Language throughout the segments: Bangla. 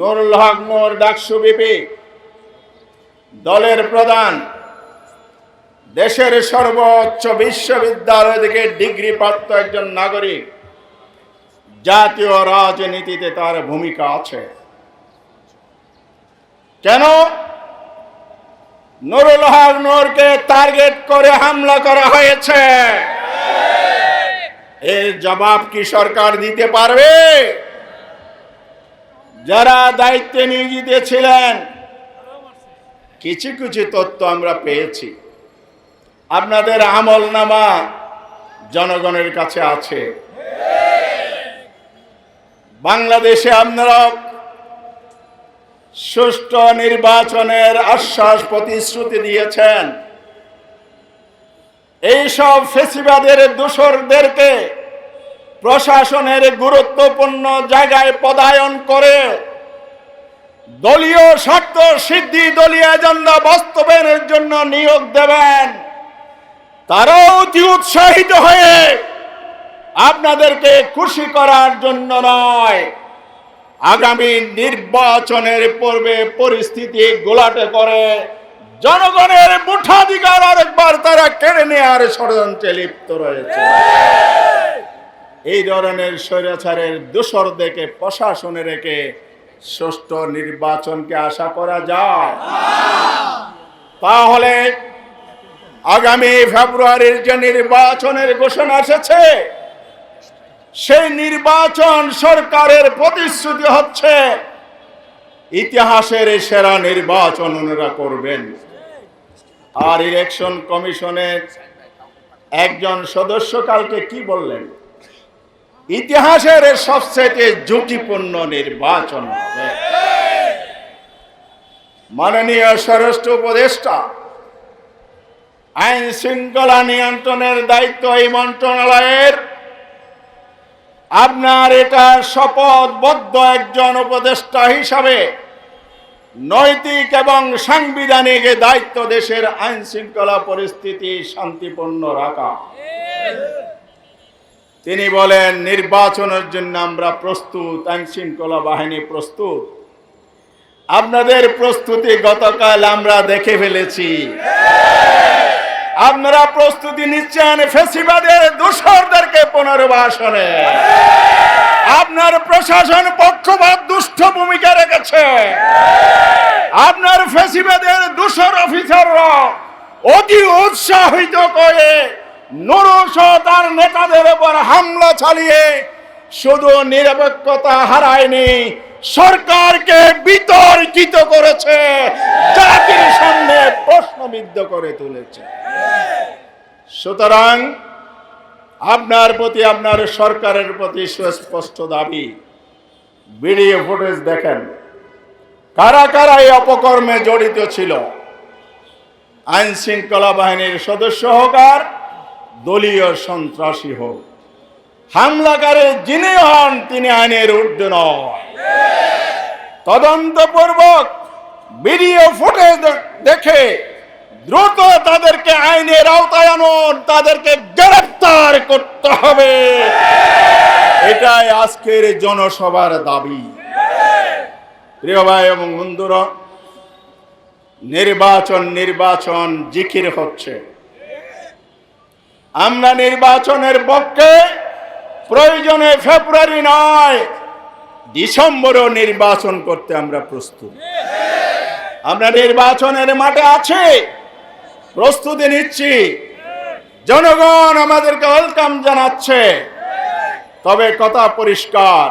নুরুল হক নূর ডাকসু বিপি দলের প্রধান, দেশের সর্বোচ্চ বিশ্ববিদ্যালয় থেকে ডিগ্রিপ্রাপ্ত একজন নাগরিক। জাতীয় রাজনীতিতে তার ভূমিকা আছে। কেন নুরুল হক নূরকে টার্গেট করে হামলা করা হয়েছে? এর জবাব কি সরকার দিতে পারবে? যারা দায়িত্বে নিয়োজিত ছিলেন, কিছু কিছু তথ্য আমরা পেয়েছি। আপনাদের আমলনামা জনগণের কাছে আছে। বাংলাদেশে আপনারা সুষ্ঠু নির্বাচনের আশ্বাস প্রতিশ্রুতি দিয়েছেন। এইসব ফেসিবাদের দোসরদেরকে প্রশাসনের গুরুত্বপূর্ণ জায়গায় পদায়ন করে দলীয় স্বার্থ সিদ্ধি, দলীয় এজেন্ডা বাস্তবায়নের জন্য নিয়োগ দেবেন। তারাও অতি উৎসাহিত হয়ে আপনাদেরকে খুশি করার জন্য নয়, আগামী নির্বাচনের পূর্বে পরিস্থিতি গোলাটে করে জনগণের ভোটাধিকার আরেকবার তারা কেড়ে নেওয়ার ষড়যন্ত্রে লিপ্ত রয়েছে। এই ধরনের স্বৈরাচারের দোসরদেরকে প্রশাসনে রেখে সুষ্ঠু নির্বাচনকে আশা করা যায়? তাহলে আগামী ফেব্রুয়ারির যে নির্বাচনের ঘোষণা এসেছে, সেই নির্বাচন সরকারের প্রতিশ্রুতি হচ্ছে ইতিহাসের সেরা নির্বাচন ওনারা করবেন। আর ইলেকশন কমিশনের একজন সদস্য কালকে কি বললেন? ইতিহাসের সবচেয়ে ঝুঁকিপূর্ণ নির্বাচন হবে। মাননীয় স্বরাষ্ট্র উপদেষ্টা, আইন শৃঙ্খলা নিয়ন্ত্রণের দায়িত্ব এই মন্ত্রণালয়ের। আপনার এটা শপথবদ্ধ একজন উপদেষ্টা হিসাবে নৈতিক এবং সাংবিধানিক দায়িত্ব দেশের আইন শৃঙ্খলা পরিস্থিতি শান্তিপূর্ণ রাখা। তিনি বলেন নির্বাচনের জন্য আমরা প্রস্তুত, আইন শৃঙ্খলা বাহিনী প্রস্তুত। আপনাদের প্রস্তুতি গতকাল আমরা দেখে ফেলেছি। আপনারা প্রস্তুতি নিচ্ছেন ফ্যাসিবাদের দোসরদেরকে পুনর্বাসনে। আপনার প্রশাসন পক্ষপাত দুষ্ট ভূমিকা রেখেছে। আপনার ফ্যাসিবাদের দোসর অফিসাররা অতি উৎসাহিত করে নুরুল তার নেতাদের উপর হামলা চালিয়ে শুধু নিরপেক্ষতা হারায়নি, সরকারকে বিতর্কিত করেছে, জাতির সামনে প্রশ্নবিদ্ধ করে তুলেছে। সুতরাং আপনার প্রতি, আপনার সরকারের প্রতি সুস্পষ্ট দাবি, ভিডিও ফুটেজ দেখেন কারা কারা এই অপকর্মে জড়িত ছিল। আইন শৃঙ্খলা বাহিনীর সদস্য হোক আর দলীয় সন্ত্রাসী হোক, হামলাকারী যিনি হন তিনি আইনের ঊর্ধ্বে নয়। তদন্তপূর্বক ভিডিও ফুটেজ দেখে দ্রুত তাদেরকে আইনের আওতায় আনুন, তাদেরকে গ্রেফতার করতে হবে। এটাই আজকের জনসভার দাবি। প্রিয় ভাই এবং বন্ধুরা, নির্বাচন জিকির হচ্ছে। আমরা নির্বাচনের পক্ষে, প্রয়োজনে ফেব্রুয়ারি নয় ডিসেম্বরও নির্বাচন করতে আমরা প্রস্তুত। আমরা নির্বাচনের মাঠে আছি, প্রস্তুতি নিচ্ছি। জনগণ আমাদেরকে ওয়েলকাম জানাচ্ছে। তবে কথা পরিষ্কার,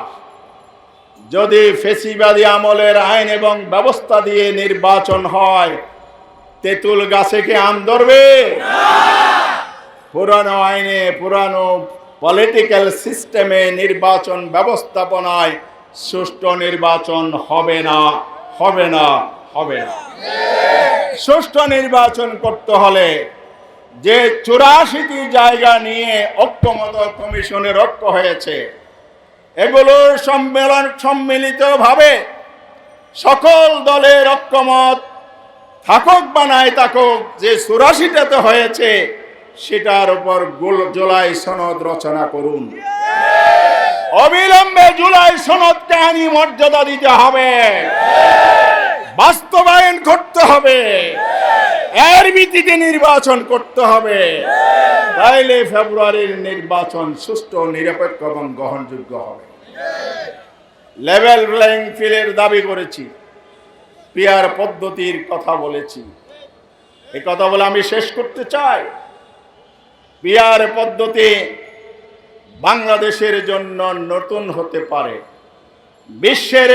যদি ফেসিবাদী আমলের আইন এবং ব্যবস্থা দিয়ে নির্বাচন হয়, তেঁতুল গাছে কি আম ধরবে? পুরানো আইনে, পুরানো পলিটিক্যাল সিস্টেমে নির্বাচন ব্যবস্থাপনায় সুষ্ঠু নির্বাচন হবে না, হবে না, হবে না। সুষ্ঠু নির্বাচন করতে হলে যে 84টি জায়গা নিয়ে ঐক্যমত কমিশনের ঐক্য হয়েছে, এগুলোর সম্মিলিতভাবে সকল দলের ঐক্যমত থাকুক বা নাই থাকুক, যে 84টাতে হয়েছে সেটার উপর জুলাই সনদ রচনা করুন। অবিলম্বে জুলাই সনদকে আইনি মর্যাদা দিতে হবে, বাস্তবায়ন করতে হবে, এর ভিত্তিতে নির্বাচন করতে হবে। তাইলে ফেব্রুয়ারির নির্বাচন সুষ্ঠু, নিরপেক্ষ এবং গ্রহণযোগ্য হবে। লেভেল প্লেইং ফিল্ডের দাবি করেছি, পিআর পদ্ধতির কথা বলেছি। এই কথা বলে আমি শেষ করতে চাই। পিআর পদ্ধতি বাংলাদেশের জন্য নতুন হতে পারে। বিশ্বের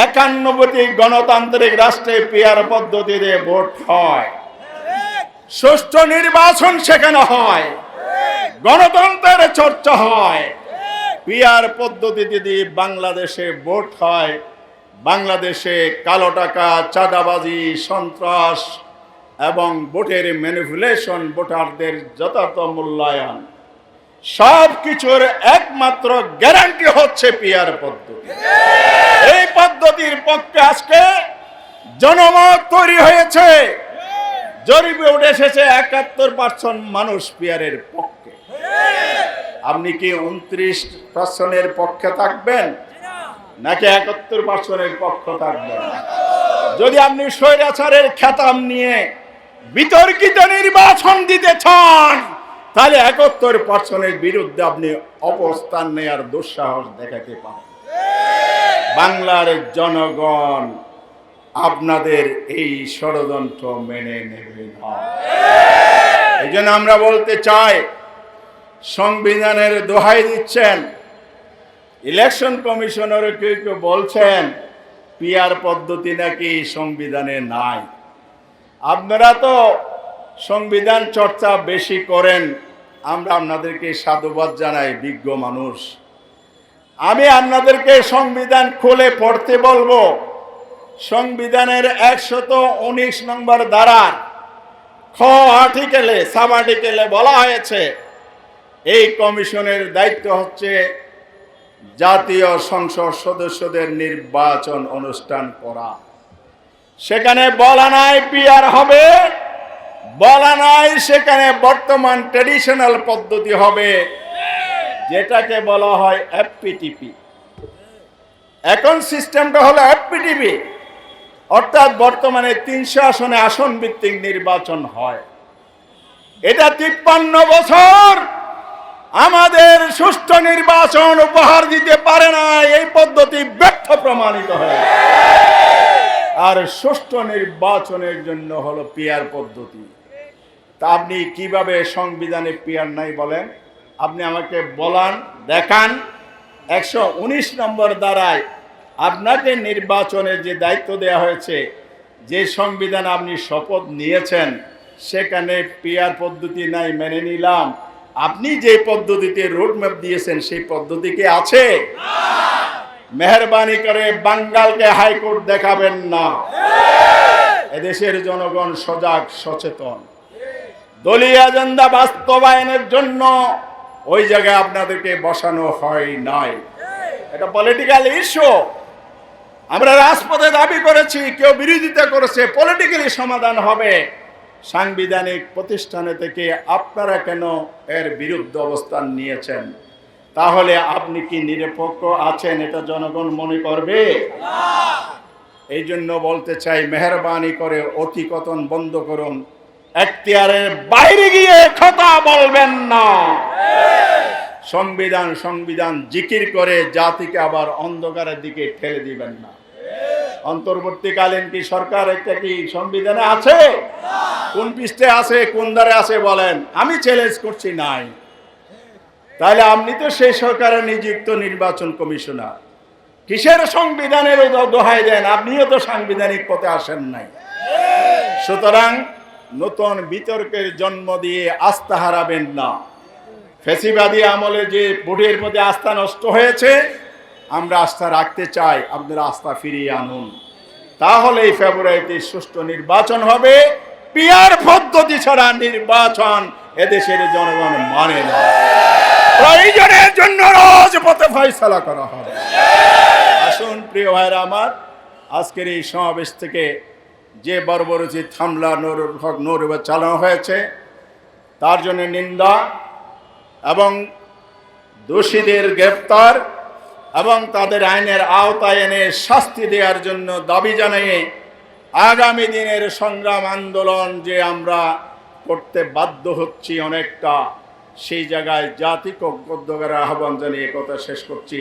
91টি গণতান্ত্রিক রাষ্ট্রে পিআর পদ্ধতিতে ভোট হয়, সুষ্ঠু নির্বাচন সেখানে হয়, গণতন্ত্রের চর্চা হয়। পিআর পদ্ধতিতে দিয়ে বাংলাদেশে ভোট হয়। বাংলাদেশে কালো টাকা, চাঁদাবাজি, সন্ত্রাস এবং ভোটের ম্যানিপুলেশন, ভোটারদের যথাযথ মূল্যায়ন, সব কিছুর একমাত্র গ্যারান্টি হচ্ছে পিআর পদ্ধতি। এই পদ্ধতির পক্ষে আজকে জনমত তৈরি হয়েছে। জরিপে উঠে এসেছে 71% মানুষ পিআরের পক্ষে। আপনি কি 29% পক্ষে থাকবেন নাকি 71% পক্ষে থাকবেন? যদি আপনি স্বৈরাচারের খেতাব নিয়ে বিতর্কিত নির্বাচন দিতে চান, তাহলে 71% বিরুদ্ধে আপনি অবস্থান নেয়ার দুঃসাহস দেখাতে পারেন। বাংলার জনগণ আপনাদের এই ষড়যন্ত্র মেনে নেবে না। এই জন্য আমরা বলতে চাই, সংবিধানের দোহাই দিচ্ছেন, ইলেকশন কমিশনার কেউ কেউ বলছেন পিআর পদ্ধতি নাকি সংবিধানে নাই। আপনারা তো সংবিধান চর্চা বেশি করেন, আমরা আপনাদেরকে সাধুবাদ জানাই, বিজ্ঞ মানুষ। আমি আপনাদেরকে সংবিধান খুলে পড়তে বলবো। সংবিধানের 119 নম্বর ধারা খ আর্টিকেলে, সাব আর্টিকেলে বলা হয়েছে এই কমিশনের দায়িত্ব হচ্ছে জাতীয় সংসদ সদস্যদের নির্বাচন অনুষ্ঠান করা। সেখানে বলা নাই পিআর হবে, বলা নাই সেখানে বর্তমান ট্র্যাডিশনাল পদ্ধতি হবে, যেটাকে বলা হয় এফপিটিপি। এখন সিস্টেমটা হলো এফপিটিপি, অর্থাৎ বর্তমানে 300 আসনে আসন ভিত্তিক নির্বাচন হয়। এটা 53 বছর আমাদের সুষ্ঠু নির্বাচন উপহার দিতে পারে না। এই পদ্ধতি ব্যর্থ প্রমাণিত হয়। আর সুষ্ঠু নির্বাচনের জন্য হলো পিআর পদ্ধতি। তা আপনি কিভাবে সংবিধানে পিআর নাই বলেন? আপনি আমাকে বলান, দেখান 119 নম্বর ধারায় আপনাকে নির্বাচনের যে দায়িত্ব দেওয়া হয়েছে, যে সংবিধান আপনি শপথ নিয়েছেন, সেখানে পিআর পদ্ধতি নাই, মেনে নিলাম। আপনি যে পদ্ধতিতে রোডম্যাপ দিয়েছেন সেই পদ্ধতি কি আছে? মেহরবানি করে বাঙ্গালকে হাইকোর্ট দেখাবেন না। এদেশের জনগণ সজাগ, সচেতন। দলীয় এজেন্ডা বাস্তবায়নের জন্য ওই জায়গায় আপনাদেরকে বসানো হয় নাই। এটা পলিটিক্যাল ইস্যু। আমরা রাজপথে দাবি করেছি, কেউ বিরোধিতা করেছে, পলিটিক্যালি সমাধান হবে। সাংবিধানিক প্রতিষ্ঠানে থেকে আপনারা কেন এর বিরুদ্ধে অবস্থান নিয়েছেন? তাহলে আপনি কি নিরপেক্ষ আছেন এটা জনগণ মনে করবে? এই জন্য বলতে চাই, মেহরবানি করে অতিকথন বন্ধ করুন। এখতিয়ারের বাইরে গিয়ে কথা বলবেন না। সংবিধান সংবিধান জিকির করে জাতিকে আবার অন্ধকারের দিকে ঠেলে দিবেন না। অন্তর্বর্তীকালীন কি সরকার একটা কি সংবিধানে আছে? কোন পৃষ্ঠে আছে, কোন ধারে আছে বলেন? আমি চ্যালেঞ্জ করছি নাই। তাহলে আপনি তো সেই সরকারের নিযুক্ত নির্বাচন কমিশনার, কিসের সংবিধানের দোহাই দেন? আপনিও তো সাংবিধানিক পথে আসেন নাই। সুতরাং নতুন বিতর্কের জন্ম দিয়ে আস্থা হারাবেন না। ফ্যাসিবাদী আমলে যে ভোটের মধ্যে আস্থা নষ্ট হয়েছে, আমরা আস্থা রাখতে চাই। আপনারা আস্থা ফিরিয়ে আনুন, তাহলে ফেব্রুয়ারিতে সুষ্ঠু নির্বাচন হবে। পিআর পদ্ধতি ছাড়া নির্বাচন এদেশের জনগণ মানে না। প্রয়োজনের জন্য রাজপথে ফয়সালা করা হবে। আসুন প্রিয় ভাইরা আমার, আজকের এই সমাবেশ থেকে যে বর্বরোচিত হামলা নুরুল হক নুরুল চালানো হয়েছে, তার জন্য নিন্দা এবং দোষীদের গ্রেফতার এবং তাদের আইনের আওতায় এনে শাস্তি দেওয়ার জন্য দাবি জানিয়ে আগামী দিনের সংগ্রাম আন্দোলন যে আমরা করতে বাধ্য হচ্ছি অনেকটা, সেই জায়গায় জাতিক ঐক্যের আহ্বান জানিয়ে কথা শেষ করছি।